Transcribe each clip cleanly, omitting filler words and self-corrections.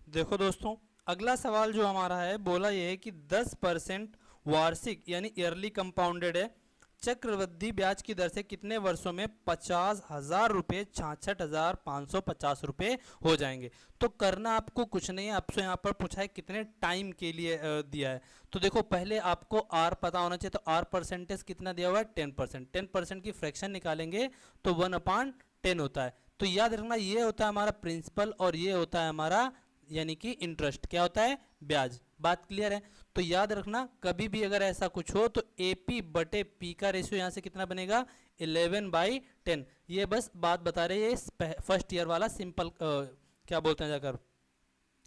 देखो दोस्तों, अगला सवाल जो हमारा है बोला ये है कि 10% वार्षिक यानी ईयरली कंपाउंडेड है चक्रवृद्धि ब्याज की दर से कितने वर्षों में 50,000 रुपये 66,550 रुपये हो जाएंगे। तो करना आपको कुछ नहीं है, आपसे यहाँ पर पूछा है कितने टाइम के लिए दिया है। तो देखो पहले आपको आर पता होना चाहिए, तो आर परसेंटेज कितना दिया हुआ है 10%। 10% की फ्रैक्शन निकालेंगे तो 1/10 होता है। तो याद रखना ये होता है हमारा प्रिंसिपल और ये होता है हमारा यानी कि इंटरेस्ट। क्या होता है? ब्याज। बात क्लियर है? तो याद रखना कभी भी अगर ऐसा कुछ हो तो AP बटे P का रेशियो यहाँ से कितना बनेगा 11/10। ये बस बात बता रहे हैं, फर्स्ट ईयर वाला सिंपल क्या बोलते हैं जाकर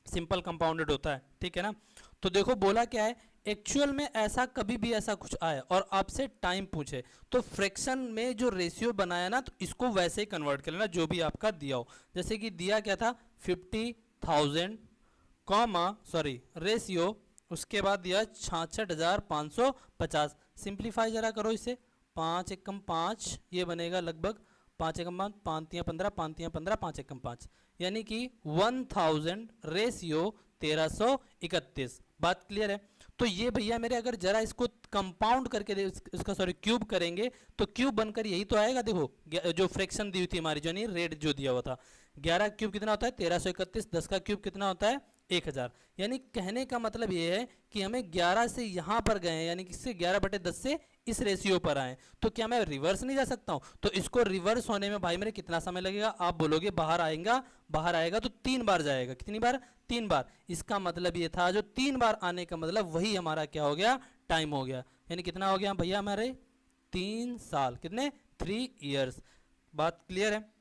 सिंपल कंपाउंडेड होता है, ठीक है ना। तो देखो बोला क्या है, एक्चुअल में ऐसा कभी भी ऐसा कुछ आए और आपसे टाइम पूछे तो फ्रैक्शन में जो रेशियो बनाया ना तो इसको वैसे ही कन्वर्ट कर लेना जो भी आपका दिया हो। जैसे कि दिया क्या था 50,000 रेशियो, उसके बाद दिया 66,550। सिंप्लीफाई जरा करो इसे, 5 एकम 5 ये बनेगा लगभग 5 एकम 5 5 तियां 15 5 तियां 15 5 एकम 5 यानी कि 1000 रेशियो 1331। बात क्लियर है? तो ये भैया मेरे अगर जरा इसको कंपाउंड करके इसका क्यूब करेंगे तो क्यूब बनकर यही तो आएगा। देखो जो फ्रैक्शन दी हुई थी हमारी जो नहीं रेट जो दिया हुआ था 11 क्यूब कितना होता है 1331, 10 का क्यूब कितना होता है 1000। यानी कहने का मतलब ये है कि हमें 11 से यहां पर गए यानी कि इससे 11/10 से इस रेशियो पर आए, तो क्या मैं रिवर्स नहीं जा सकता हूं? तो इसको रिवर्स होने में भाई मेरे कितना समय लगेगा? आप बोलोगे बाहर आएगा तो 3 बार जाएगा। कितनी बार? 3 बार। इसका मतलब ये था जो 3 बार आने का मतलब वही हमारा क्या हो गया? टाइम हो गया। यानी कितना हो गया भैया हमारे 3 साल, कितने 3 ईयर्स। बात क्लियर है?